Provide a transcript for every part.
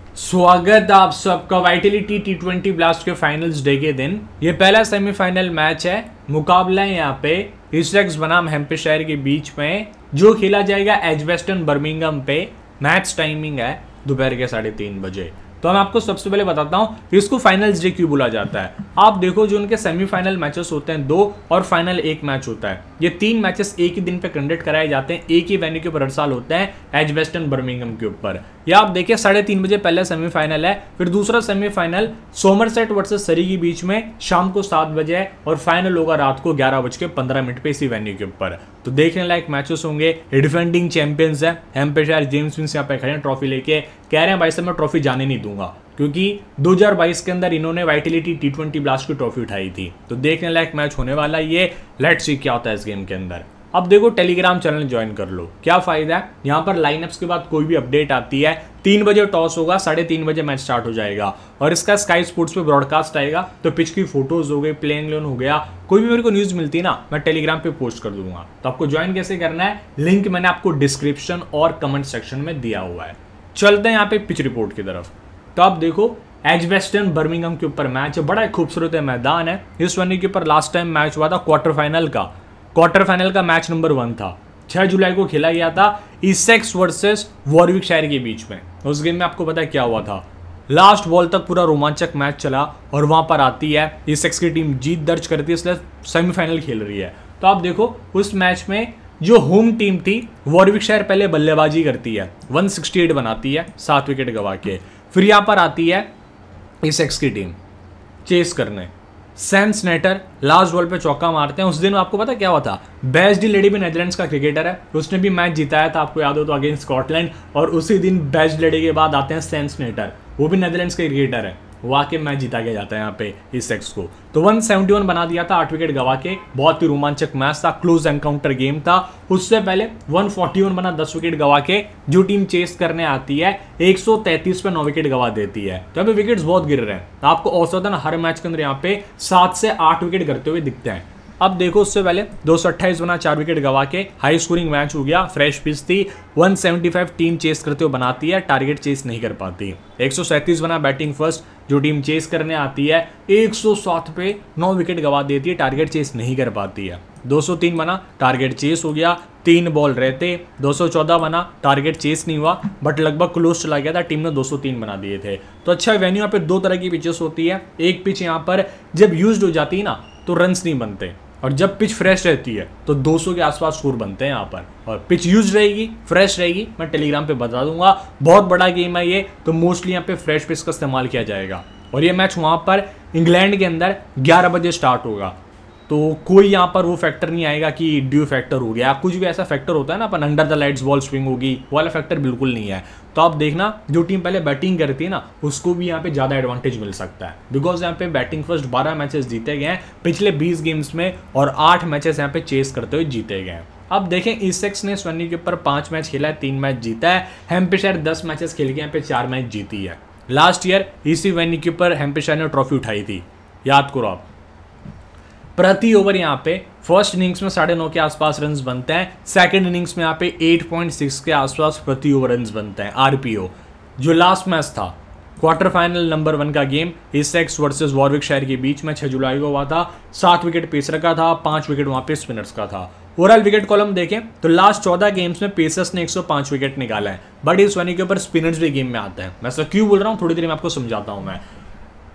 स्वागत आप सबका वाइटलिटी T20 ब्लास्ट के फाइनल्स डे के दिन। ये पहला सेमीफाइनल मैच है। मुकाबला है यहाँ पे इससेक्स बनाम हैम्पशायर के बीच में, जो खेला जाएगा एजबेस्टन बर्मिंघम पे। मैच टाइमिंग है दोपहर के 3:30 बजे। तो मैं आपको सबसे पहले बताता हूँ इसको फाइनल्स डे क्यों बोला जाता है। आप देखो, जो उनके सेमीफाइनल मैचेस होते हैं 2 और फाइनल 1 मैच होता है। ये 3 मैचेस एक ही दिन पे कंडक्ट कराए जाते हैं, एक ही वेन्यू के ऊपर हर साल होते हैं, एजबेस्टन बर्मिंघम के ऊपर। या आप देखिए 3:30 बजे पहला सेमीफाइनल है, फिर दूसरा सेमीफाइनल सोमरसेट वर्सेस सरी के बीच में शाम को 7 बजे है, और फाइनल होगा रात को 11:15 पे इसी वेन्यू के ऊपर। तो देखने लायक मैचेस होंगे। ये डिफेंडिंग चैंपियंस है हैम्पशायर। जेम्स विंस यहाँ पे खड़े हैं ट्रॉफी लेके, कह रहे हैं भाई साहब मैं ट्रॉफी जाने नहीं दूंगा, क्योंकि 2022 के अंदर इन्होंने वाइटलिटी T20 ब्लास्ट की ट्रॉफी उठाई थी। तो देखने लायक मैच होने वाला ये। लेट्स सी क्या होता है इस गेम के अंदर। अब देखो, टेलीग्राम चैनल ज्वाइन कर लो। क्या फायदा है, यहाँ पर लाइनअप्स के बाद कोई भी अपडेट आती है 3 बजे टॉस होगा, 3:30 बजे मैच स्टार्ट हो जाएगा, और इसका स्काई स्पोर्ट्स पे ब्रॉडकास्ट आएगा। तो पिच की फोटोज हो गई, प्लेइंग इलेवन हो गया, कोई भी मेरे को न्यूज मिलती है ना, मैं टेलीग्राम पे पोस्ट कर दूंगा। तो आपको ज्वाइन कैसे करना है, लिंक मैंने आपको डिस्क्रिप्शन और कमेंट सेक्शन में दिया हुआ है। चलते हैं यहाँ पे पिच रिपोर्ट की तरफ। तो आप देखो, एजबेस्टन बर्मिंघम के ऊपर मैच है, बड़ा खूबसूरत मैदान है। इस वेन्यू के ऊपर लास्ट टाइम मैच हुआ था क्वार्टर फाइनल का मैच नंबर 1 था। 6 जुलाई को खेला गया था इससेक्स वर्सेस वॉरविकशायर के बीच में। उस गेम में आपको पता है क्या हुआ था, लास्ट बॉल तक पूरा रोमांचक मैच चला, और वहां पर आती है इससेक्स की टीम जीत दर्ज करती है, इसलिए सेमीफाइनल खेल रही है। तो आप देखो, उस मैच में जो होम टीम थी वॉरविकशायर पहले बल्लेबाजी करती है, 168 बनाती है 7 विकेट गवा के। फिर यहां पर आती है इससेक्स की टीम चेस करने। सैम स्नेटर लास्ट बॉल पे चौका मारते हैं। उस दिन आपको पता क्या हुआ था, बेस्ट डी लेडी भी नेदरलैंड्स का क्रिकेटर है, उसने भी मैच जिताया था, आपको याद हो तो, अगेंस्ट स्कॉटलैंड। और उसी दिन बेस्ट लेडी के बाद आते हैं सैम स्नेटर, वो भी नेदरलैंड्स का क्रिकेटर है, वो आके मैच जीता के जाता है यहाँ पे इससेक्स को। तो 171 बना दिया था 8 विकेट गवा के। बहुत ही रोमांचक मैच था, क्लोज एनकाउंटर गेम था। उससे पहले 141 बना 10 विकेट गवा के। जो टीम चेस करने आती है 133 पे 9 विकेट गवा देती है। तो अभी विकेट्स बहुत गिर रहे हैं, आपको औसतन हर मैच के अंदर यहाँ पे 7 से 8 विकेट गिरते हुए दिखते हैं। अब देखो, उससे पहले 228 बना 4 विकेट गवा के हाई स्कोरिंग मैच हो गया। फ्रेश पिच थी, 175 टीम चेस करते हुए बनाती है, टारगेट चेस नहीं कर पाती। 137 बना बैटिंग फर्स्ट, जो टीम चेस करने आती है 107 पे 9 विकेट गवा देती है, टारगेट चेस नहीं कर पाती है। 203 बना टारगेट चेस हो गया, 3 बॉल रहते। 214 बना टारगेट चेस नहीं हुआ, बट लगभग क्लोज चला गया था, टीम ने 203 बना दिए थे। तो अच्छा वेन्यू, यहाँ पे 2 तरह की पिचेस होती है। एक पिच यहाँ पर जब यूज्ड हो जाती है ना, तो रन्स नहीं बनते, और जब पिच फ्रेश रहती है तो 200 के आसपास स्कोर बनते हैं यहाँ पर। और पिच यूज रहेगी, फ्रेश रहेगी, मैं टेलीग्राम पे बता दूंगा। बहुत बड़ा गेम है ये, तो मोस्टली यहाँ पे फ्रेश पिच का इस्तेमाल किया जाएगा। और ये मैच वहाँ पर इंग्लैंड के अंदर 11 बजे स्टार्ट होगा, तो कोई यहाँ पर वो फैक्टर नहीं आएगा कि ड्यू फैक्टर हो गया, कुछ भी ऐसा फैक्टर होता है ना अपन, under the lights ball swing होगी, वो वाला फैक्टर बिल्कुल नहीं है। तो आप देखना, जो टीम पहले बैटिंग करती है ना, उसको भी यहाँ पे ज़्यादा एडवांटेज मिल सकता है, बिकॉज यहाँ पे बैटिंग फर्स्ट 12 मैचेस जीते गए हैं पिछले 20 गेम्स में, और 8 मैचेस यहाँ पे चेस करते हुए जीते गए हैं। अब देखें, इससेक्स ने इस वेन्यू के ऊपर 5 मैच खेला है, 3 मैच जीता है। हैम्पशायर 10 मैचेस खेल के यहाँ पे 4 मैच जीती है। लास्ट ईयर इसी वेन्यू के ऊपर हैम्पशायर ने ट्रॉफी उठाई थी, याद करो आप। प्रति ओवर यहाँ पे फर्स्ट इनिंग्स में 9.5 के आसपास रन्स बनते हैं, सेकंड इनिंग्स में यहाँ पे 8.6 के आसपास प्रति ओवर रन्स बनते हैं, आरपीओ। जो लास्ट मैच था क्वार्टर फाइनल नंबर 1 का गेम इससेक्स वर्सेस वॉरविकशायर के बीच में 6 जुलाई को हुआ था। 7 विकेट पेसर का था, 5 विकेट वहाँ पे स्पिनर्स का था। ओवरऑल विकेट कॉलम देखें तो लास्ट 14 गेम्स में पेसर्स ने 105 विकेट निकाला है, बट इस वेन्यू के ऊपर स्पिनर्स भी गेम में आते हैं। मैं क्यों बोल रहा हूँ, थोड़ी देर में आपको समझाता हूँ मैं।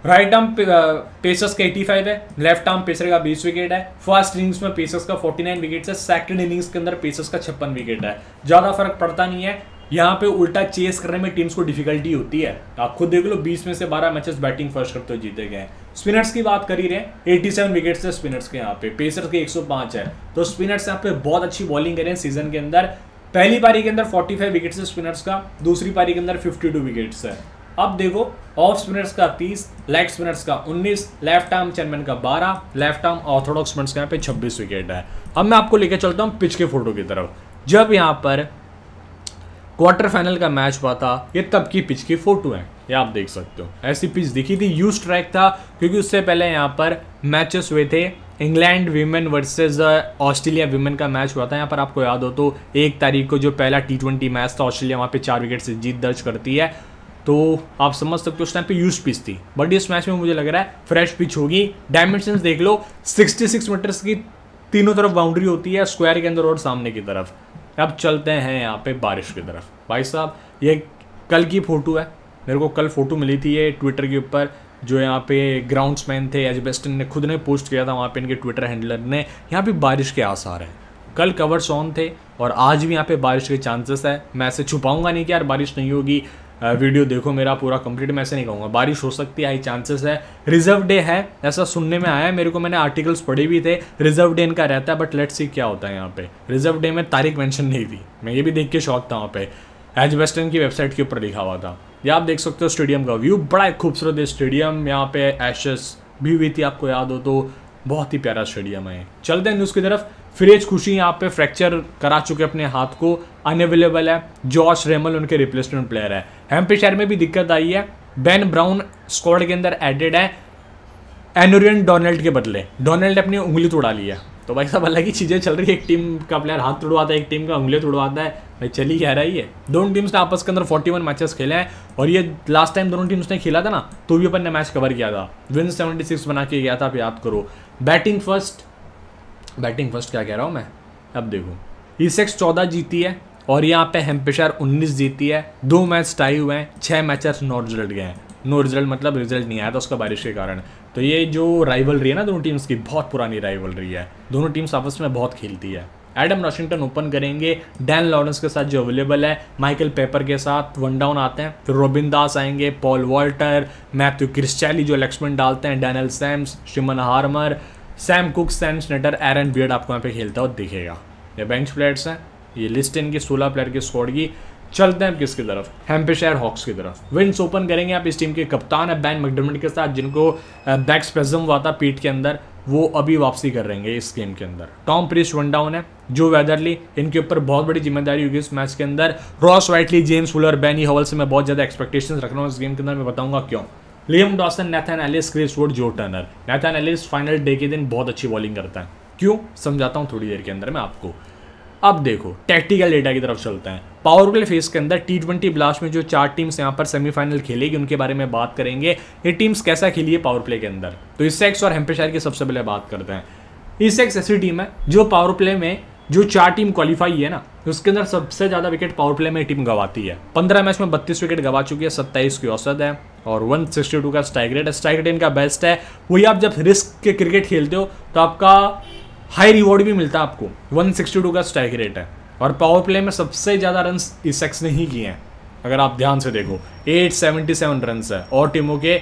राइट आर्म पेसर्स का 85 है, लेफ्ट आर्म पेसर का 20 विकेट है। फर्स्ट इनिंग्स में पेसर्स का 49 विकेट है, सेकंड इनिंग्स के अंदर पेसर्स का 56 विकेट है। ज़्यादा फर्क पड़ता नहीं है, यहाँ पे उल्टा चेस करने में टीम्स को डिफिकल्टी होती है। आप खुद देख लो, 20 में से 12 मैचेस बैटिंग फर्स्ट करते हुए जीते गए। स्पिनर्स की बात कर ही रहे हैं, 87 विकेट्स है स्पिनर्स के यहाँ पे, पेसर्स के 105 है। तो स्पिनर्स यहाँ पे बहुत अच्छी बॉलिंग करें सीजन के अंदर। पहली पारी के अंदर 45 विकेट्स है स्पिनर्स का, दूसरी पारी के अंदर 52 विकेट्स है। अब देखो, ऑफ स्पिनर्स का 30, लेग स्पिनर्स का 19, लेफ्ट आर्म चेयरमैन का 12, लेफ्ट आर्म ऑर्थोडॉक्स स्पिनर्स का यहाँ पे 26 विकेट है। अब मैं आपको लेकर चलता हूँ पिच के फोटो की तरफ। जब यहाँ पर क्वार्टर फाइनल का मैच हुआ था, ये तब की पिच की फोटो है, ये आप देख सकते हो। ऐसी पिच दिखी थी, यूज ट्रैक था, क्योंकि उससे पहले यहाँ पर मैचेस हुए थे। England women versus Australia women का मैच हुआ था। यहाँ पर आपको याद हो तो 1 तारीख को जो पहला T20 मैच था, ऑस्ट्रेलिया वहाँ पे 4 विकेट से जीत दर्ज करती है। तो आप समझ सकते हो उस टाइम पे यूज पिच थी, बट इस मैच में मुझे लग रहा है फ्रेश पिच होगी। डायमेंशंस देख लो, 66 मीटर्स की तीनों तरफ बाउंड्री होती है, स्क्वायर के अंदर और सामने की तरफ। अब चलते हैं यहाँ पे बारिश की तरफ। भाई साहब ये कल की फ़ोटो है, मेरे को कल फ़ोटो मिली थी ये ट्विटर के ऊपर, जो यहाँ पे ग्राउंड्समैन थे एजबेस्टन ने खुद ने पोस्ट किया था वहाँ पे, इनके ट्विटर हैंडलर ने। यहाँ पे बारिश के आसार हैं, कल कवर्स ऑन थे और आज भी यहाँ पे बारिश के चांसेस है। मैं ऐसे छुपाऊंगा नहीं कि यार बारिश नहीं होगी, वीडियो देखो मेरा पूरा कंप्लीट, मैं ऐसे नहीं कहूँगा। बारिश हो सकती है, हाई चांसेस है। रिजर्व डे है ऐसा सुनने में आया है मेरे को, मैंने आर्टिकल्स पढ़े भी थे, रिजर्व डे इनका रहता है, बट लेट्स सी क्या होता है यहाँ पे। रिजर्व डे में तारीख मेंशन नहीं थी, मैं ये भी देख के शौक था, वहाँ पे एजबेस्टन की वेबसाइट के ऊपर लिखा हुआ था। ये आप देख सकते हो स्टेडियम का व्यू, बड़ा खूबसूरत है स्टेडियम। यहाँ पे एशेस भी हुई थी, आपको याद हो तो, बहुत ही प्यारा स्टेडियम है। चलते हैं न्यूज़ की तरफ। फिरेज खुशी यहाँ पे फ्रैक्चर करा चुके अपने हाथ को, अनअवेलेबल है। जॉश रेमल उनके रिप्लेसमेंट प्लेयर है। हैम्पशायर में भी दिक्कत आई है, बेन ब्राउन स्क्वाड के अंदर एडेड है एनोरियन डोनाल्ड के बदले। डोनाल्ड अपनी उंगली तोड़ा ली है, तो भाई साहब अलग ही चीज़ें चल रही है। एक टीम का प्लेयर हाथ तोड़वाता है, एक टीम का उंगली तोड़वाता है, भाई चली क्या रही है। दोनों टीम्स ने आपस के अंदर 41 मैचेस खेले हैं, और ये लास्ट टाइम दोनों टीम्स ने खेला था ना, तो भी अपन ने मैच कवर किया था, विन 76 बना के गया था, आप याद करो। बैटिंग फर्स्ट क्या कह रहा हूँ मैं, अब देखो ईसेक्स 14 जीती है और यहाँ पे हैम्पशायर 19 जीती है। 2 मैच टाई हुए हैं, 6 मैचेस नो रिजल्ट गए हैं। नो रिजल्ट मतलब रिजल्ट नहीं आया था उसका बारिश के कारण। तो ये जो राइवलरी है ना दोनों टीम्स की, बहुत पुरानी राइवलरी है, दोनों टीम्स आपस में बहुत खेलती है। एडम वॉशिंगटन ओपन करेंगे डैन लॉरेंस के साथ जो अवेलेबल है, माइकल पेपर के साथ 1 डाउन आते हैं, फिर रॉबिन दास आएंगे, पॉल वॉल्टर, मैथ्यू क्रिस्टैली जो लेग्समैन डालते हैं, Daniel Sams, Simon Harmer, Sam Cook, Sam Snater, Aaron Beard आपको यहाँ पे खेलता हुआ दिखेगा। ये बेंच प्लेयर्स हैं, ये लिस्ट इनकी 16 प्लेयर की स्क्वाड की। चलते हैं किसकी तरफ, हैम्पशायर हॉक्स की तरफ। विंस ओपन करेंगे आप इस टीम के कप्तान है बैन मैकडर्मिट के साथ, जिनको बैक स्पेजम हुआ था पीठ के अंदर, वो अभी वापसी कर रहेंगे इस गेम के अंदर। टॉम प्रिस्ट 1 डाउन है, जो वेदरली, इनके ऊपर बहुत बड़ी जिम्मेदारी होगी इस मैच के अंदर। Ross Whiteley, James Fuller, Benny Howell से मैं बहुत ज़्यादा एक्सपेक्टेशंस रख रहा हूँ इस गेम के अंदर, मैं बताऊंगा क्यों। Liam Dawson, Nathan Ellis, Chris Wood, Joe Turner. Nathan Ellis final day के दिन बहुत अच्छी बॉलिंग करता है, क्यों समझाता हूँ थोड़ी देर के अंदर मैं आपको। अब देखो टैक्टिकल डेटा की तरफ चलते हैं। पावर प्ले फेज के अंदर T20 ब्लास्ट में जो 4 टीम्स यहाँ पर सेमीफाइनल खेलेगी उनके बारे में बात करेंगे। ये टीम्स कैसा खेली है पावर प्ले के अंदर, तो ईसेक्स और हैम्पशायर की सबसे पहले बात करते हैं। ईसेक्स ऐसी टीम है जो पावर प्ले में जो 4 टीम क्वालिफाई है ना, उसके अंदर सबसे ज़्यादा विकेट पावर प्ले में टीम गवाती है। 15 मैच में 32 विकेट गवा चुकी है, 27 की औसत है और 162 का स्ट्राइक रेट है। स्ट्राइक रेट इनका बेस्ट है। वही आप जब रिस्क के क्रिकेट खेलते हो तो आपका हाई रिवॉर्ड भी मिलता है आपको। 162 का स्ट्राइक रेट है और पावर प्ले में सबसे ज़्यादा रन्स ईसेक्स ने ही किए हैं। अगर आप ध्यान से देखो 877 रन्स है, और टीमों के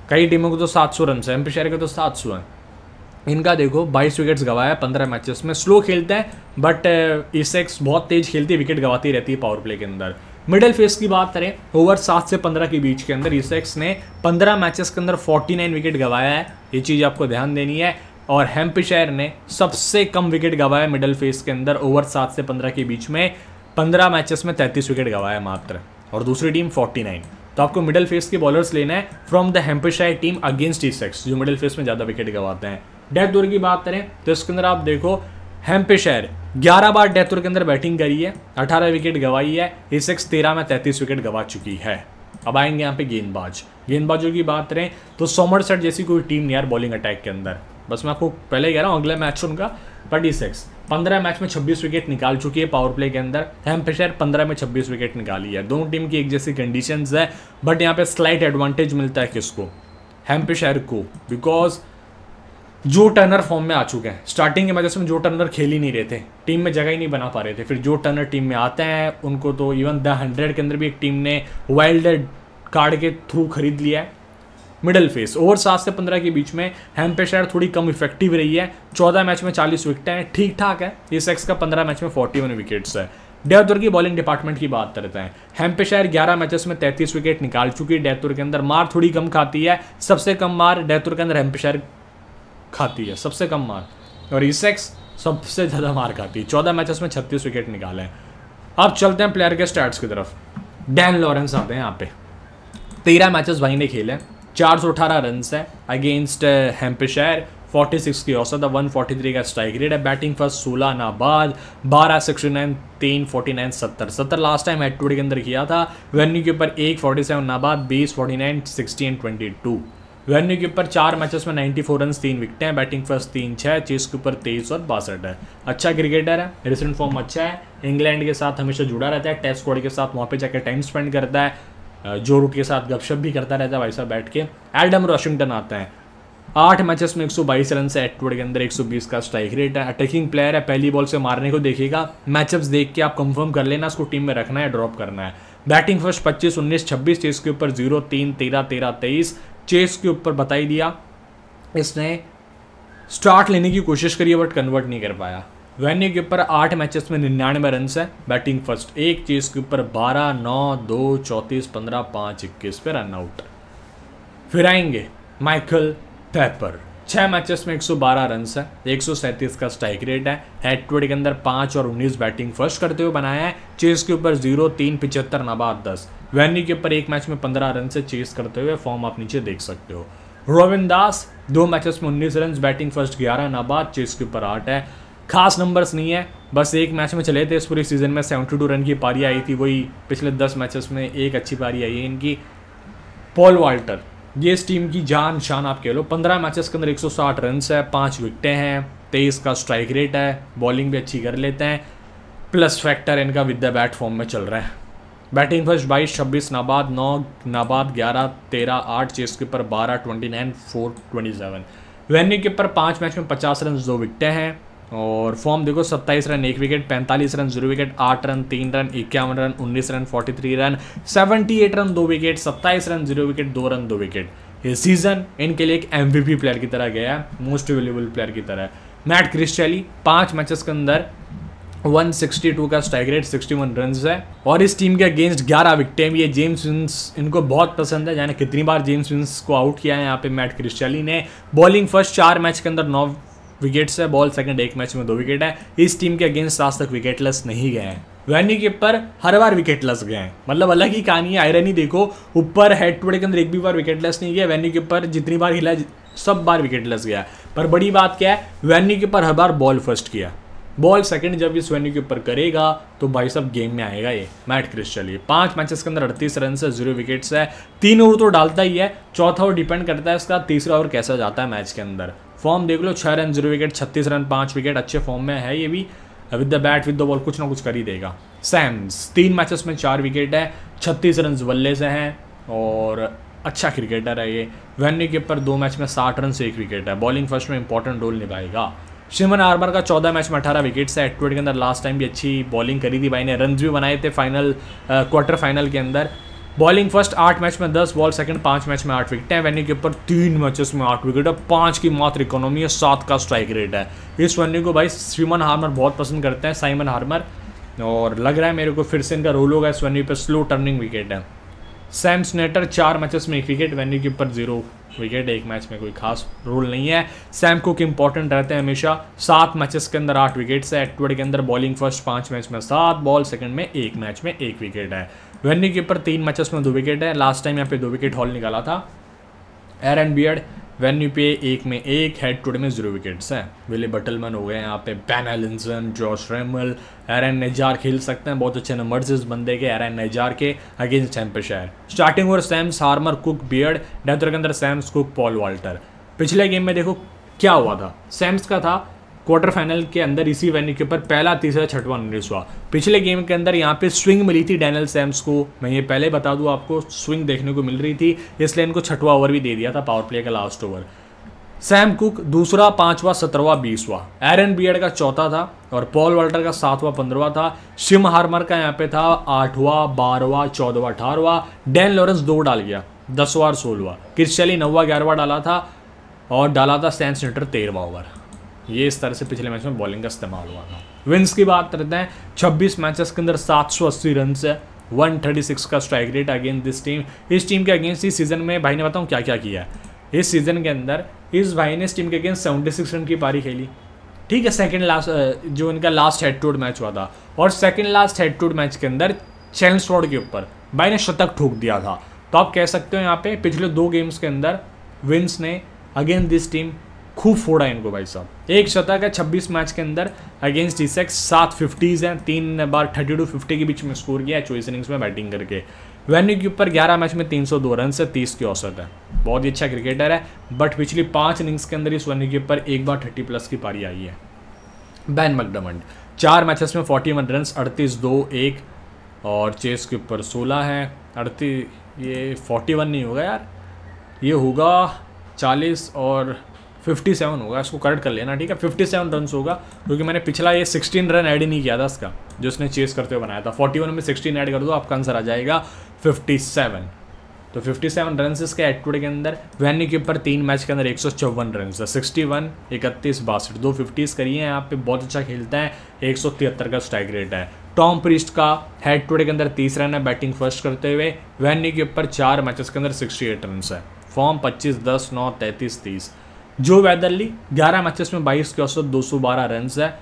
कई टीमों को तो 700 रन्स है, हैम्पशायर के तो 700 हैं। इनका देखो 22 विकेट्स गवाया 15 मैचेस में। स्लो खेलते हैं बट ईसेक्स बहुत तेज खेलती है, विकेट गवाती रहती है पावर प्ले के अंदर। मिडिल फेस की बात करें, ओवर 7 से 15 के बीच के अंदर ईसेक्स ने 15 मैचेस के अंदर 49 विकेट गवाया है, ये चीज़ आपको ध्यान देनी है। और हैम्पशायर ने सबसे कम विकेट गवाया मिडिल फेस के अंदर, ओवर 7 से 15 के बीच में 15 मैचेस में 33 विकेट गवाया मात्र, और दूसरी टीम 49। तो आपको मिडिल फेस के बॉलर्स लेना है from the Hampshire team against Essex, जो मिडिल फेस में ज़्यादा विकेट गवाते हैं। डेथ ओवर की बात करें तो इसके अंदर आप देखो हैम्पशायर 11 बार डेथ ओवर के अंदर बैटिंग करी है, 18 विकेट गवाई है। ईसेक्स 13 में 33 विकेट गवा चुकी है। अब आएंगे यहाँ पे गेंदबाजों की बात करें तो सोमरसेट जैसी कोई टीम नहीं यार बॉलिंग अटैक के अंदर। बस मैं आपको पहले कह रहा हूँ अगला मैच उनका, बट ईसेक्स 15 मैच में 26 विकेट निकाल चुकी है पावर प्ले के अंदर। हैम्पशायर 15 में 26 विकेट निकाली है। दोनों टीम की एक जैसी कंडीशंस है, बट यहाँ पे स्लाइट एडवांटेज मिलता है किसको, हैम्पशायर को, बिकॉज जो टर्नर फॉर्म में आ चुके हैं। स्टार्टिंग के मैचेस में जो टर्नर खेल ही नहीं रहे थे, टीम में जगह ही नहीं बना पा रहे थे, फिर जो टर्नर टीम में आते हैं उनको तो इवन द 100 के अंदर भी एक टीम ने वाइल्ड कार्ड के थ्रू खरीद लिया है। मिडिल फेस ओवर 7 से 15 के बीच में हैम्पशायर थोड़ी कम इफेक्टिव रही है। 14 मैच में 40 विकेट हैं, ठीक ठाक है। ईसेक्स का 15 मैच में 41 विकेट्स है। डेथ ओवर की बॉलिंग डिपार्टमेंट की बात करते हैं। हैम्पशायर 11 मैचेस में 33 विकेट निकाल चुकी है। डेथ ओवर के अंदर मार थोड़ी कम खाती है, सबसे कम मार डेथ ओवर के अंदर हैम्पशायर खाती है, सबसे कम मार, और ईसेक्स सबसे ज़्यादा मार खाती है। 14 मैचेस में 36 विकेट निकाले हैं। अब चलते हैं प्लेयर के स्टैट्स की तरफ। डैन लॉरेंस आते हैं यहाँ पे। 13 मैचेस भाई ने खेले, 418 रन है अगेंस्ट हैम्पशायर, 46 की औसत है, 143 का स्ट्राइक रेट है। बैटिंग फर्स्ट 16 नाबाद, 12 69, 3 49 70 last time head to head के अंदर किया था। वेन्यू के ऊपर 1 47 नाबाद, 20 49 60 एंड 22। वेन्यू के ऊपर 4 मैचेस में 94 रन, 3 विकेटें हैं। बैटिंग फर्स्ट 3-6, चेस के ऊपर 23 और 62 है। अच्छा क्रिकेटर है, रिसेंट फॉर्म अच्छा है, इंग्लैंड के साथ हमेशा जुड़ा रहता है, टेस्ट स्क्वाड के साथ वहाँ पे जाकर टाइम स्पेंड करता है, जो रूट के साथ गपशप भी करता रहता है भाई साहब बैठ के। एडम वॉशिंगटन आता है, 8 मैचेस में 122 रन से हेड टू हेड के अंदर 120 का स्ट्राइक रेट है। अटैकिंग प्लेयर है, पहली बॉल से मारने को देखेगा, मैचअप्स देख के आप कंफर्म कर लेना उसको टीम में रखना है, ड्रॉप करना है। बैटिंग फर्स्ट 25 19 26, चेस के ऊपर 0 3 13 13 23, चेस के ऊपर बता ही दिया, इसने स्टार्ट लेने की कोशिश करी बट कन्वर्ट नहीं कर पाया। वेन्यू के ऊपर 8 मैचेस में 99 रन है। बैटिंग फर्स्ट 1, चेस के ऊपर 12 9 2 34 15 5 21 पे रन आउट। फिर आएंगे माइकल पेपर, 6 मैचेस में 112 रन है, 137 का स्ट्राइक रेट है। हेड टू हेड के अंदर 5 और 19 बैटिंग फर्स्ट करते हुए बनाया है। चेस के ऊपर 0 3 75 नाबाद 10। वेन्यू के ऊपर 1 मैच में 15 रन से चेस करते हुए फॉर्म आप नीचे देख सकते हो। रोविन दास 2 मैचेस में 19 रन, बैटिंग फर्स्ट 11 नाबाद, चेस के ऊपर 8 है। खास नंबर्स नहीं है, बस 1 मैच में चले थे इस पूरी सीजन में, 72 रन की पारी आई थी, वही पिछले 10 मैचेस में एक अच्छी पारी आई है इनकी। पॉल वाल्टर, ये इस टीम की जान शान आप कह लो, 15 मैचेस के अंदर 160 रन है, 5 विकेटें हैं, 23 का स्ट्राइक रेट है, बॉलिंग भी अच्छी कर लेते हैं, प्लस फैक्टर इनका विद द बैट फॉर्म में चल रहा है। बैटिंग फर्स्ट 22 26 नाबाद, 9 नाबाद 11 13 8, चेस के ऊपर 12 29 4 27। वेन्यू के ऊपर 5 मैच में 50 रन, 2 विकेटें हैं, और फॉर्म देखो 27 run 1 wicket, 45 run 0 wicket, 8 run 3 run, 51 run 19 run 43 run, 78 run 2 wicket, 27 run 0 wicket, 2 run 2 wicket. ये सीजन इनके लिए एक MVP प्लेयर की तरह गया है, मोस्ट वैल्यूएबल प्लेयर की तरह। मैट क्रिस्टियली 5 मैचेस के अंदर 162 का स्ट्राइक रेट, 61 रन है, और इस टीम के अगेंस्ट 11 विकेटें भी है। जेम्स विंस इनको बहुत पसंद है, जाने कितनी बार जेम्स विंस को आउट किया है यहाँ पे मैट क्रिस्टियली ने। बॉलिंग फर्स्ट 4 मैच के अंदर 9 विकेट्स है, बॉल सेकंड 1 मैच में 2 विकेट है। इस टीम के अगेंस्ट आज तक विकेटलेस नहीं गए हैं। वेन्यू के ऊपर हर बार विकेटलेस गए हैं, मतलब अलग ही कहानी है। आयरन ही देखो, ऊपर हेड टू हेड के अंदर एक भी बार विकेटलेस नहीं गया, वेन्यू के ऊपर जितनी बार हिला सब बार विकेटलेस गया। पर बड़ी बात क्या है, वेन्यू के ऊपर हर बार बॉल फर्स्ट किया, बॉल सेकंड जब इस वेन्यू के ऊपर करेगा तो भाई सब गेम में आएगा ये मैट क्रिस्टियली। 5 मैचेस के अंदर 38 रन से 0 विकेट्स है, 3 ओवर तो डालता ही है, चौथा ओवर डिपेंड करता है इसका तीसरा ओवर कैसा जाता है मैच के अंदर। फॉर्म देख लो, 6 रन 0 विकेट, 36 रन 5 विकेट, अच्छे फॉर्म में है ये भी। With the bat with the ball कुछ ना कुछ कर ही देगा। सैम्स 3 मैचेस में 4 विकेट है, 36 रन बल्ले से हैं, और अच्छा क्रिकेटर है ये। वेन्यू के ऊपर 2 मैच में 60 रन से 1 विकेट है, बॉलिंग फर्स्ट में इंपॉर्टेंट रोल निभाएगा। शिमन हार्बर का 14 मैच में 18 विकेट्स है, हेड टू हेड के अंदर लास्ट टाइम भी अच्छी बॉलिंग करी थी भाई ने, रन भी बनाए थे फाइनल क्वार्टर फाइनल के अंदर। बॉलिंग फर्स्ट 8 मैच में 10, बॉल सेकंड 5 मैच में 8 विकेट है। वेन्यू के ऊपर 3 मैचेस में 8 विकेट है, 5 की मात्र इकोनॉमी है, 7 का स्ट्राइक रेट है। इस वेन्यू को भाई शिमन हार्बर बहुत पसंद करते हैं, साइमन हार्बर, और लग रहा है मेरे को फिर से इनका रोल होगा इस वेन्यू पर। स्लो टर्निंग विकेट है। सैम स्नेटर 4 मैचेस में 1 विकेट, वेन्यू के ऊपर 0 विकेट, 1 मैच में कोई खास रोल नहीं है। सैम कुक इंपॉर्टेंट रहते हैं हमेशा, 7 मैचेस के अंदर 8 विकेट्स है, हेड टू हेड के अंदर बॉलिंग फर्स्ट 5 मैच में 7, बॉल सेकंड में 1 मैच में 1 विकेट है। वेन्यू के ऊपर 3 मैचेस में 2 विकेट है, लास्ट टाइम यहाँ पे 2 विकेट हॉल निकाला था। एरन बियर्ड वेन्यू पे 1 में 1, हेड टू हेड में 0 विकेट्स हैं। विली बटलमैन हो गए यहाँ पे, बेन एलिंसन, जॉश रेमल, एरन नेजार खेल सकते हैं, बहुत अच्छे नंबर्स इस बंदे के एरन नेजार के against Hampshire. Starting over Sams, Harmer, Cook, Beard, death over के अंदर सैम्स, कुक, पॉल वाल्टर। पिछले गेम में देखो क्या हुआ था, सैम्स का था क्वार्टर फाइनल के अंदर इसी वेन्यू के ऊपर पहला तीसरा छठवां रन हुआ। पिछले गेम के अंदर यहाँ पे स्विंग मिली थी डैनियल सैम्स को, मैं ये पहले बता दूँ आपको, स्विंग देखने को मिल रही थी, इसलिए इनको 6वां ओवर भी दे दिया था, पावर प्ले का लास्ट ओवर। सैम कुक 2रा, 5वां, 17वां, 20वां, एरन बियर्ड का 4था था, और पॉल वाल्टर का 7वां, 15वां था। शिम हार्मर का यहाँ पे था 8वां, 12वां, 14वां, 18वां। डैन लॉरेंस 2 डाल गया, 10वां और 16वां। क्रिस्टियली 9वां, 11वां डाला था, और डाला था सैम स्नेटर 13वां ओवर। ये इस तरह से पिछले मैच में बॉलिंग का इस्तेमाल हुआ था। विंस की बात करते हैं, 26 मैचेस के अंदर 780 रन है, 136 का strike rate against this team. इस टीम के अगेंस्ट इस सीजन में भाई ने बताऊँ क्या क्या किया है। इस सीजन के अंदर इस भाई ने इस टीम के अगेंस्ट 76 रन की पारी खेली, ठीक है, सेकंड लास्ट जो इनका last head to head match हुआ था, और second last head to head match के अंदर चेल्मस्फोर्ड के ऊपर भाई ने शतक ठोक दिया था। तो आप कह सकते हो यहाँ पे पिछले 2 गेम्स के अंदर विंस ने अगेंस्ट दिस टीम खूब फोड़ा इनको भाई साहब। एक शतक है 26 मैच के अंदर अगेंस्ट इसेक्स, 7 50s हैं, 3 बार 32 50 के बीच में स्कोर किया है 24 इनिंग्स में बैटिंग करके। वेन्यू के ऊपर 11 मैच में 302 रन से 30 की औसत है। बहुत ही अच्छा क्रिकेटर है, बट पिछली 5 इनिंग्स के अंदर इस वेन्यू के ऊपर एक बार 30+ की पारी आई है। बेन मैकडर्मट 4 मैचेस में 41 रन, 38-2-1 और चेस के ऊपर 16 है। 38 ये 41 नहीं होगा यार, ये होगा 40 और 57 होगा, इसको करेक्ट कर लेना ठीक है। 57 रन होगा, क्योंकि मैंने पिछला ये 16 रन ऐड ही नहीं किया था इसका, जो उसने चेस करते हुए बनाया था। 41 में 16 ऐड कर दो, आपका आंसर आ जाएगा 57। तो 57 रन इसके एट टुडे के अंदर। वेन्यू के ऊपर 3 मैच के अंदर 154 रन, 61, 31, 62, 2 50s करिए यहाँ पे, बहुत अच्छा खेलता है। 173 का स्ट्राइक रेट है। टॉम प्रीस्ट का हेड टुडे के अंदर 30 रन है बैटिंग फर्स्ट करते हुए। वेन्यू के ऊपर 4 मैचेस के अंदर 68 रन है। फॉर्म 25, 10, 9, 33, 30। जो वेदरली 11 मैचेस में 22 की औसत, 212 रन है।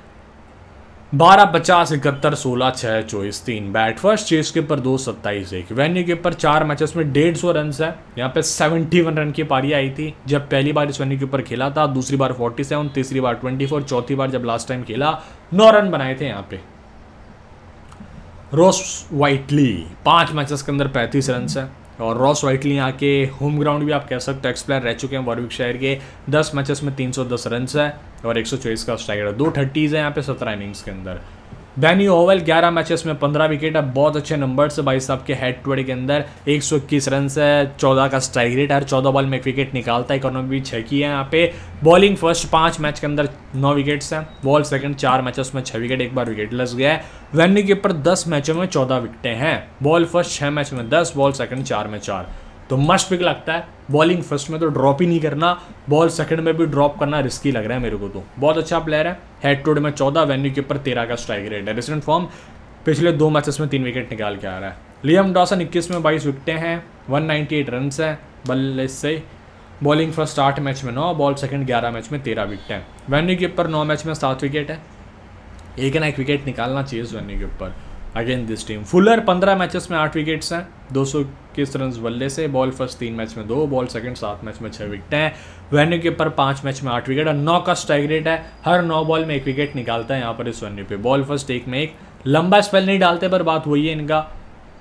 12, 50, 71, 16, 6, 24, 3 बैट फर्स्ट। चेस के ऊपर 2, 27, 1। वेन्यू के ऊपर 4 मैचेस में 150 रन है। यहाँ पे 71 रन की पारी आई थी जब पहली बार इस वेन्यू के ऊपर खेला था, दूसरी बार 47, तीसरी बार 24, चौथी बार जब लास्ट टाइम खेला 9 रन बनाए थे यहाँ पे। रॉस वाइटली 5 मैचेस के अंदर 35 रन है, और रॉस वाइटली यहाँ के होम ग्राउंड भी आप कह सकते हो एक्स प्लेयर रह चुके हैं वॉरविकशायर के। 10 मैचेस में 310 रन है और 124 का स्ट्राइक रेट। 2 30s है यहाँ पे 17 इनिंग्स के अंदर। बैनी ओवल 11 मैचेस में 15 विकेट है, बहुत अच्छे नंबर्स है भाई साहब के हेड टू हेड के अंदर। 121 रन है, 14 का स्ट्राइक रेट, हर 14 बॉल में 1 विकेट निकालता है। इकोनॉमी भी 6 की है यहाँ पे। बॉलिंग फर्स्ट 5 मैच के अंदर 9 विकेट्स हैं। बॉल सेकंड 4 मैचेस में 6 विकेट, एक बार विकेट लस गया है। वेन्यू के ऊपर 10 मैचों में 14 विकेटें हैं। बॉल फर्स्ट 6 मैच में 10, बॉल सेकंड 4 में 4। तो मस्ट पिक लगता है। बॉलिंग फर्स्ट में तो ड्रॉप ही नहीं करना, बॉल सेकंड में भी ड्रॉप करना रिस्की लग रहा है मेरे को। तो बहुत अच्छा प्लेयर है। हेड टू हेड में 14, वेन्यू के ऊपर 13 का स्ट्राइक रेट है। रिसेंट फॉर्म पिछले 2 मैचेस में 3 विकेट निकाल के आ रहा है। लियम डॉसन 21 में 22 विकेटें हैं, 198 रन है बल्ले से। बॉलिंग फर्स्ट 8 मैच में 9, बॉल सेकंड 11 मैच में 13 विकेट हैं। वेन्यू के ऊपर 9 मैच में 7 विकेट है। एक ना एक विकेट निकालना चाहिए इस वेन्यू के ऊपर again this team. Fuller 15 matches में 8 विकेट्स हैं, 221 रन बल्ले से। बॉल फर्स्ट 3 मैच में 2, बॉल सेकंड 7 मैच में 6 विकेट हैं। वेन्यू के ऊपर 5 मैच में 8 विकेट और 9 का स्ट्राइक रेट है। हर 9 बॉल में 1 विकेट निकालता है यहाँ पर इस वेन्यू पे। बॉल फर्स्ट 1 में 1। लंबा स्पेल नहीं डालते, पर बात वही है इनका।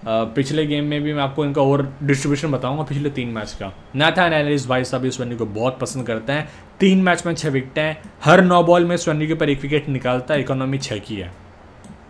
पिछले गेम में भी मैं आपको इनका ओवर डिस्ट्रीब्यूशन बताऊंगा पिछले 3 मैच का। नाथन एलिस भाई साहब इस वेन्यू को बहुत पसंद करते हैं। 3 मैच में 6 विकेट हैं। हर 9 बॉल में इस वेन्यू के ऊपर 1 विकेट निकालता है। इकोनॉमी 6 की है।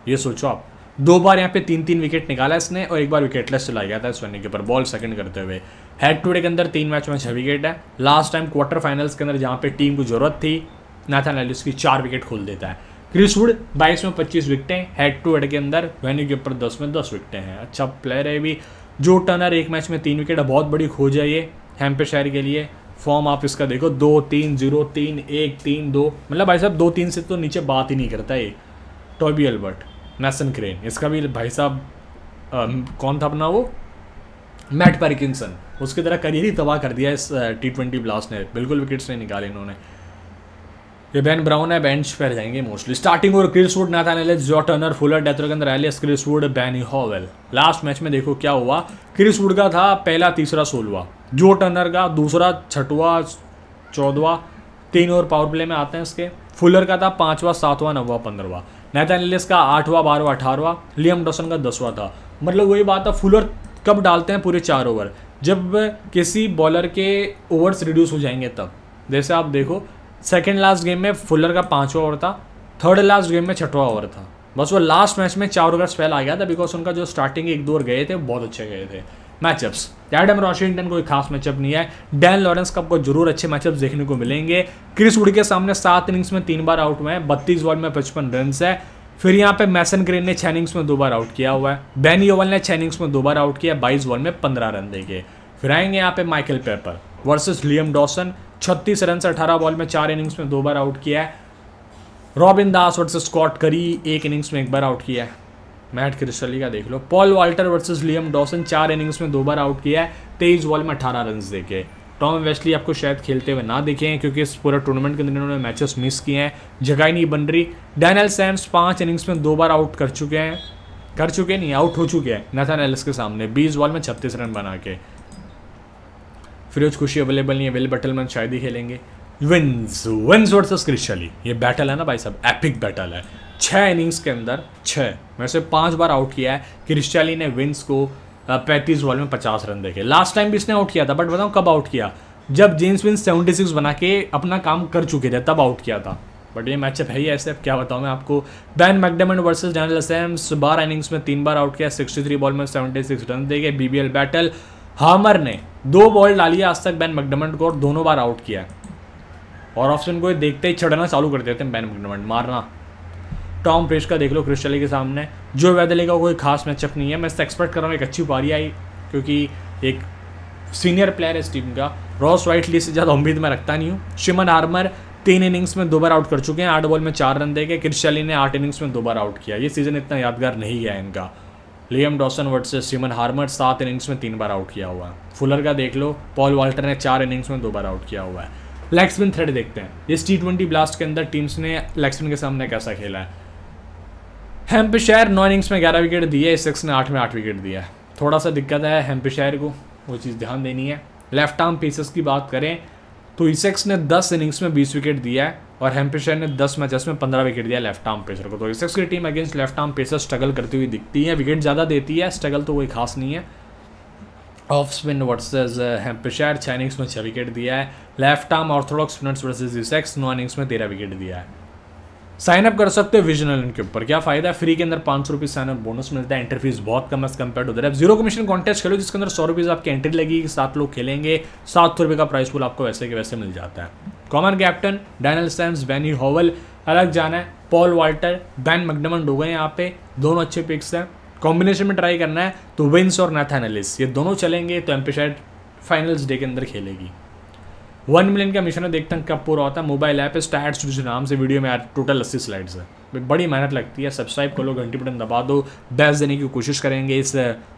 ये सोचो आप, 2 बार यहाँ पे 3-3 विकेट निकाला इसने और 1 बार विकेटलेस चला गया था इस वेन्यू के ऊपर बॉल सेकंड करते हुए। हेड टू हेड के अंदर 3 मैच में 6 विकेट है। लास्ट टाइम क्वार्टर फाइनल्स के अंदर जहाँ पे टीम को जरूरत थी, नाथन एलिस की 4 विकेट खोल देता है। क्रिस वुड 22 में 25 विकेटें, हेड टू हेड के अंदर। वेन्यू के ऊपर 10 में 10 विकेटें हैं। अच्छा प्लेयर है भी। जो टर्नर 1 मैच में 3 विकेट है, बहुत बड़ी खोज है ये हैम्पशायर के लिए। फॉर्म आप इसका देखो 2-3-0-3-1-3-2, मतलब भाई साहब 2-3 से तो नीचे बात ही नहीं करता ये। टॉबी एल्बर्ट, मैसन क्रेन, इसका भी भाई साहब कौन था अपना वो, मैट पैरिकिंसन, उसकी तरह करियर ही तबाह कर दिया इस T20 ब्लास्ट ने। बिल्कुल विकेट्स नहीं निकाले इन्होंने। ये बेन ब्राउन है, बेंच पर जाएंगे मोस्टली। स्टार्टिंग और क्रिस वुड, नाथन एलिस, जो टर्नर, फुलर, डेथ के अंदर Alice, Chris would, Benny हॉवेल। Last match में देखो क्या हुआ। क्रिस वुड का था पहला, तीसरा, 16वां। जो टर्नर का दूसरा, 6वां, 14वां, 3 और पावर प्ले में आते हैं इसके। फुलर का था 5वां, 7वां, 9वां, 15वां। नाथन एलिस का 8वां, 12वां, 18वां। लियम डॉसन का 10वां था। मतलब वही बात है, फुलर कब डालते हैं पूरे 4 ओवर, जब किसी बॉलर के ओवर्स रिड्यूस हो जाएंगे तब। जैसे आप देखो सेकेंड लास्ट गेम में फुलर का 5वां ओवर था, थर्ड लास्ट गेम में 6वां ओवर था। बस वो लास्ट मैच में 4 ओवर स्पेल आ गया था, बिकॉज उनका जो स्टार्टिंग 1-2 ओवर गए थे बहुत अच्छे गए थे। मैचअप्स, एडम वॉशिंगटन कोई खास मैचअप नहीं है। डैन लॉरेंस का आपको जरूर अच्छे मैचअप्स देखने को मिलेंगे। क्रिस वुड के सामने 7 इनिंग्स में 3 बार आउट हुए हैं, 32 बॉल में 55 रन है। फिर यहाँ पे मैसन ग्रीन ने 6 इनिंग्स में 2 बार आउट किया हुआ है। बैनी ओवल ने 6 इनिंग्स में 2 बार आउट किया, 22 बॉल में 15 रन देके। फिर आएंगे यहाँ पे Michael paper versus Liam Dawson, 36 run से 18 बॉल में 4 इनिंग्स में 2 बार आउट किया है। रॉबिन दास वर्सेस स्कॉट करी, 1 इनिंग्स में 1 बार आउट किया है। मैट क्रिस्टली का देख लो। Paul Walter versus Liam Dawson, 4 innings में 2 बार आउट किया है, 23 बॉल में 18 रन देके। टॉम वेस्ली आपको शायद खेलते हुए ना देखे हैं, क्योंकि इस पूरे टूर्नामेंट के अंदर इन्होंने मैचेस मिस किए हैं, जगह ही नहीं बन रही। डैनियल सैम्स 5 इनिंग्स में 2 बार आउट आउट हो चुके हैं नाथन एलिस के सामने, 20 बॉल में 36 रन बना के। फिरोज खुशी अवेलेबल नहीं है, विल बटलमैन शायद ही खेलेंगे। विंस वर्सेस क्रिस्टली, ये बैटल है ना भाई साहब, एपिक बैटल है। 6 इनिंग्स के अंदर 6 में से 5 बार आउट किया है क्रिस्टली ने विंस को। 35 बॉल में 50 रन देखे। लास्ट टाइम भी इसने आउट किया था, बट बताऊँ कब आउट किया, जब जेम्स विंस 76 बना के अपना काम कर चुके थे तब आउट किया था। बट ये मैचअप है ही ऐसे, अब क्या बताऊँ मैं आपको। Ban McDermott versus Daniel Sams, 12 innings में 3 बार आउट किया, 63 बॉल में 76 रन देके। बीबीएल बैटल, हामर ने 2 बॉल डाली है आज तक बैन मैकडर्मट को और दोनों बार आउट किया। और ऑप्शन को देखते ही चढ़ना चालू कर देते हैं बैन मैकडर्मट, मारना। टॉम प्रेस का देख लो क्रिस्टली के सामने, जो वेदले का कोई खास मैचअप नहीं है। मैं इससे एक्सपेक्ट कर रहा हूँ एक अच्छी पारी आई, क्योंकि एक सीनियर प्लेयर है इस टीम का। रॉस वाइटली से ज़्यादा उम्मीद मैं रखता नहीं हूँ। शिमन हार्मर 3 इनिंग्स में 2 बार आउट कर चुके हैं, 8 बॉल में 4 रन देके। क्रिस्टली ने 8 इनिंग्स में 2 बार आउट किया। ये सीजन इतना यादगार नहीं गया इनका। Liam Dawson versus Simon Harmer, 7 innings में 3 बार आउट किया हुआ है। फुलर का देख लो, पॉल वाल्टर ने 4 इनिंग्स में 2 बार आउट किया हुआ है। लेग स्पिन थ्रेड देखते हैं इस T20 ब्लास्ट के अंदर टीम्स ने लेग स्पिन के सामने कैसा खेला है। हैम्पशायर 9 इनिंग्स में 11 विकेट दिए, इसेक्स ने 8 में 8 विकेट दिया है। थोड़ा सा दिक्कत है हैम्पशायर को, वो चीज़ ध्यान देनी है। लेफ्ट आर्म पेसर्स की बात करें तो इसेक्स ने 10 इनिंग्स में 20 विकेट दिया है और हैम्पशायर ने 10 मैचेस में 15 विकेट दिया लेफ्ट आर्म पेसर को। तो इसेक्स की team against left arm pacer struggle करती हुई दिखती है। विकेट ज़्यादा देती है, स्ट्रगल तो कोई खास नहीं है। Off spin versus Hampshire, 6 innings में 6 विकेट दिया है। Left arm Orthodox spinners versus Essex, 9 innings में 13 विकेट दिया है। साइन अप कर सकते हो विजन एलन के ऊपर। क्या फायदा है, फ्री के अंदर 500 रुपीज़ साइन अप बोनस मिलता है। एंट्री फीस बहुत कम as compared to that. 0 commission contest खेलो जिसके अंदर 100 रुपीज़ आपकी एंट्री लगेगी, 7 लोग खेलेंगे, 700 रुपये का प्राइस पूल आपको वैसे के वैसे मिल जाता है। Common captain Daniel Sams, Benny Howell, अलग जाना है। पॉल वाल्टर, बैन मैकडर्मट हो गए यहाँ पे, दोनों अच्छे पिक्स हैं। कॉम्बिनेशन में ट्राई करना है तो विंस और नाथन एलिस, ये दोनों चलेंगे तो हैम्पशायर फाइनल्स डे के अंदर खेलेगी। 1 मिलियन का मिशन है, देखते हैं कब पूरा होता है। मोबाइल ऐप है स्टैट्स जिस नाम से, वीडियो में यार टोटल 80 स्लाइड्स है। बड़ी मेहनत लगती है। सब्सक्राइब कर लो, घंटी बटन दबा दो। बेस्ट देने की कोशिश करेंगे इस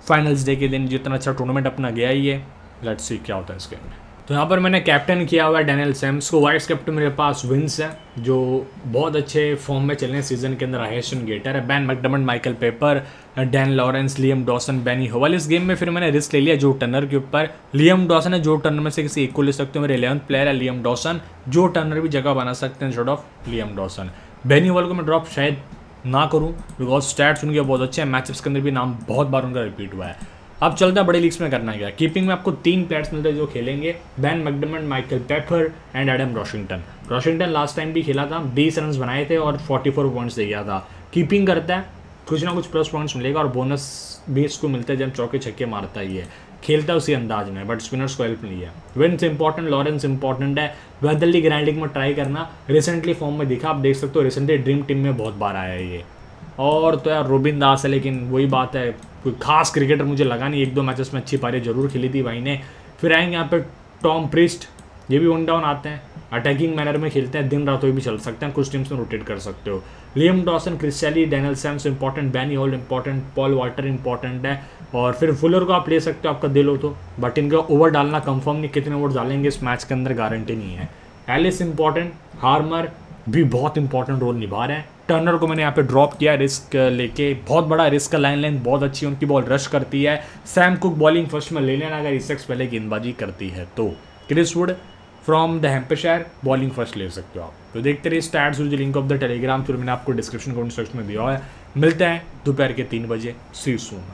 फाइनल्स डे के दिन। जितना अच्छा टूर्नामेंट अपना गया ही है, लेट्स सी क्या होता है इसके अंदर। तो यहाँ पर मैंने कैप्टन किया हुआ है डैनियल सैम्स को। वाइस कैप्टन मेरे पास विंस है, जो बहुत अच्छे फॉर्म में चल रहे हैं सीजन के अंदर। हाइएस्ट गेटर है। Ben McDermott, Michael Pepper, Dan Lawrence, Liam Dawson, Benny Howell. इस गेम में फिर मैंने रिस्क ले लिया जो टर्नर के ऊपर। लियम डॉसन है, जो टर्नर में से किसी एक को ले सकते हो। मेरे 11th प्लेयर है लियम डॉसन, जो टर्नर भी जगह बना सकते हैं instead of Liam Dawson. Benny Howell को मैं ड्रॉप शायद ना करूँ, बिकॉज स्टैट्स उनके बहुत अच्छे हैं। मैचअप्स के अंदर भी नाम बहुत बार उनका रिपीट हुआ है। अब चलता है बड़े लीग्स में करना क्या। कीपिंग में आपको 3 प्लेयर्स मिलते हैं जो खेलेंगे, ban McDermott, Michael paper and Adam Washington last time भी खेला था, 20 रन बनाए थे और 44 पॉइंट्स दे गया था। कीपिंग करता है, कुछ ना कुछ प्लस पॉइंट्स मिलेगा और बोनस भी इसको मिलता है जब चौके छक्के मारता ही है। खेलता है उसी अंदाज में, बट स्पिनर्स को हेल्प नहीं है। विंस इंपॉर्टेंट, लॉरेंस इंपॉर्टेंट है। वेदरली ग्राइंडिंग में ट्राई करना, रिसेंटली फॉर्म में दिखा, आप देख सकते हो। रिसेंटली ड्रीम टीम में बहुत बार आया है ये। और तो यार रुबिन दास है, लेकिन वही बात है, कोई खास क्रिकेटर मुझे लगा नहीं। 1-2 मैचेस में अच्छी पारी जरूर खेली थी भाई ने। फिर आएंगे यहाँ पे टॉम प्रिस्ट, ये भी 1 डाउन आते हैं, अटैकिंग मैनर में खेलते हैं, दिन रात भी चल सकते हैं, कुछ टीम्स में रोटेट कर सकते हो। Liam Dawson, Critchley, Daniel Sams important, Benny Howell important, Paul Walter important है। और फिर फुलर को आप ले सकते हो आपका दिल हो तो, बट इनका ओवर डालना कंफर्म नहीं, कितने ओवर डालेंगे इस मैच के अंदर गारंटी नहीं है। एलिस इंपॉर्टेंट, हार्मर भी बहुत इंपॉर्टेंट रोल निभा रहे हैं। टर्नर को मैंने यहाँ पे ड्रॉप किया रिस्क लेके, बहुत बड़ा रिस्क का। लाइन लेंथ बहुत अच्छी, उनकी बॉल रश करती है। सैम कुक बॉलिंग फर्स्ट में ले लेना अगर इसेक्स पहले गेंदबाजी करती है तो। Chris Wood from the Hampshire bowling first ले सकते हो आप। तो देखते रहिए stats, link of the Telegram फिर मैंने आपको डिस्क्रिप्शन कमेंट सेक्शन में दिया है। मिलते हैं दोपहर के 3 बजे। सी यू सून।